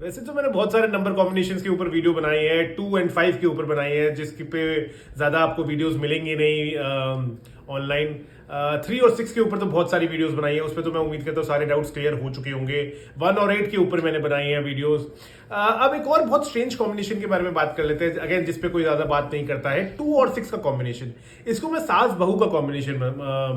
वैसे तो मैंने बहुत सारे नंबर कॉम्बिनेशंस के ऊपर वीडियो बनाई है, 2 एंड 5 के ऊपर बनाई है, जिसके पे ज़्यादा आपको वीडियोस मिलेंगी नहीं ऑनलाइन। 3 और 6 के ऊपर तो बहुत सारी वीडियोस बनाई है, उस पर तो मैं उम्मीद करता हूँ सारे डाउट्स क्लियर हो चुके होंगे। 1 और 8 के ऊपर मैंने बनाई है वीडियोस। अब एक और बहुत स्ट्रेंज कॉम्बिनेशन के बारे में बात कर लेते हैं, अगेन जिसपे कोई ज़्यादा बात नहीं करता है। 2 और 6 का कॉम्बिनेशन, इसको मैं सास बहू का कॉम्बिनेशन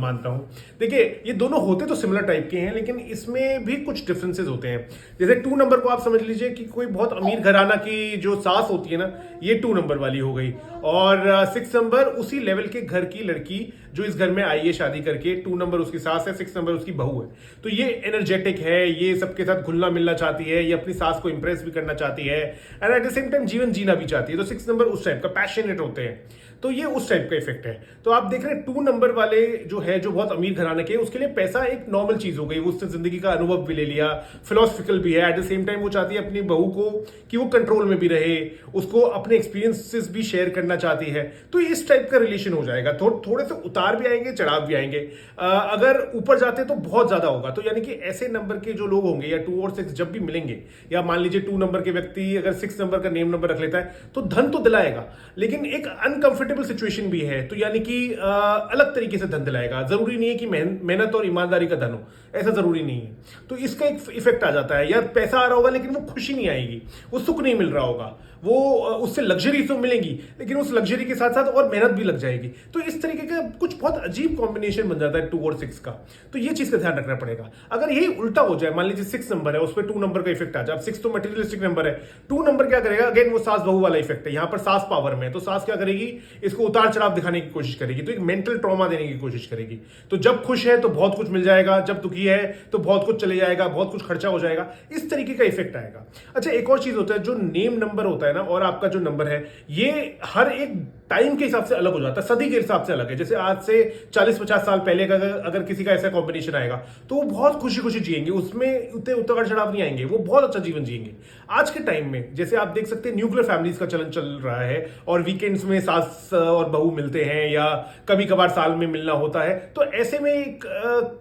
मानता हूँ। देखिए, ये दोनों होते तो सिमिलर टाइप के हैं, लेकिन इसमें भी कुछ डिफरेंसेस होते हैं। जैसे 2 नंबर को आप समझ लीजिए कि कोई बहुत अमीर घराना की जो सास होती है ना, ये 2 नंबर वाली हो गई। और 6 नंबर उसी लेवल के घर की लड़की जो इस घर में आई है शादी करके। 2 नंबर उसकी सास है, 6 नंबर उसकी बहू है। तो ये एनर्जेटिक है, ये सबके साथ घुलना मिलना चाहती है, ये अपनी सास को इंप्रेस भी करना चाहती है, and at the same time जीवन जीना भी चाहती है। तो 6 नंबर उस टाइप का पैशनेट होते हैं, तो ये उस टाइप का इफेक्ट है। तो आप देख रहे हैं 2 नंबर वाले जो है, जो बहुत अमीर घराने के, उसके लिए पैसा एक नॉर्मल चीज हो गई। वो उससे जिंदगी का अनुभव भी ले लिया, फिलोसफिकल भी है, एट द सेम टाइम वो चाहती है अपनी बहू को कि वो कंट्रोल में भी रहे, उसको अपने एक्सपीरियंसेस भी शेयर करना चाहती है। तो इस टाइप का रिलेशन हो जाएगा। थोड़े से उतार भी आएंगे, चढ़ाव भी आएंगे। अगर ऊपर जाते तो बहुत ज्यादा होगा। तो यानी कि ऐसे नंबर के जो लोग होंगे, या 2 और 6 जब भी मिलेंगे, या मान लीजिए 2 नंबर के व्यक्ति अगर 6 नंबर का नेम नंबर रख लेता है, तो धन तो दिलाएगा, लेकिन एक अनकंफर्टेबल सिचुएशन भी है। तो यानी कि अलग तरीके से धन दिलाएगा। जरूरी नहीं है कि मेहनत और ईमानदारी का धन हो, ऐसा जरूरी नहीं है। तो इसका एक इफेक्ट आ जाता है। यार पैसा आ रहा होगा, लेकिन वो खुशी नहीं आएगी, वो सुख नहीं मिल रहा होगा, वो उससे लग्जरी तो मिलेगी, लेकिन उस लग्जरी के साथ साथ और मेहनत भी लग जाएगी। तो इस तरीके का कुछ बहुत अजीब कॉम्बिनेशन बन जाता है 2 और 6 का। तो ये चीज का ध्यान रखना पड़ेगा। अगर यही उल्टा हो जाए, मान लीजिए 6 नंबर है, उस पर 2 नंबर का इफेक्ट आ जाए। अब 6 तो मटेरियलिस्टिक नंबर है, 2 नंबर क्या करेगा, अगेन वो सास बहू वाला इफेक्ट है। यहां पर सास पावर में है, तो सास क्या करेगी, इसको उतार चढ़ाव दिखाने की कोशिश करेगी, तो एक मेंटल ट्रॉमा देने की कोशिश करेगी। तो जब खुश है तो बहुत कुछ मिल जाएगा, जब दुखी है तो बहुत कुछ चले जाएगा, बहुत कुछ खर्चा हो जाएगा। इस तरीके का इफेक्ट आएगा। अच्छा, एक और चीज होता है, जो नेम नंबर होता है ना, और आपका जो नंबर है, ये हर एक टाइम के हिसाब से अलग हो जाता है, सदी के हिसाब से अलग है। जैसे आज से 40-50 साल पहले का अगर किसी का ऐसा कॉम्बिनेशन आएगा, तो वो बहुत खुशी खुशी जिएंगे, उसमें उतने उतार चढ़ाव नहीं आएंगे, वो बहुत अच्छा जीवन जिएंगे। आज के टाइम में जैसे आप देख सकते हैं, न्यूक्लियर फैमिलीज का चलन चल रहा है, और वीकेंड्स में सास और बहू मिलते हैं, या कभी कभार साल में मिलना होता है। तो ऐसे में एक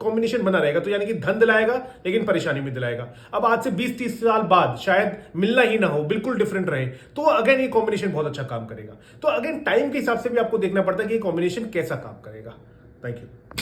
कॉम्बिनेशन बना रहेगा। तो यानी कि धन दिलाएगा, लेकिन परेशानी भी दिलाएगा। अब आज से 20-30 साल बाद शायद मिलना ही ना हो, बिल्कुल डिफरेंट रहे, तो अगेन ये कॉम्बिनेशन बहुत अच्छा काम करेगा। तो अगेन टाइम के हिसाब से भी आपको देखना पड़ता है कि ये कॉम्बिनेशन कैसा काम करेगा। Thank you.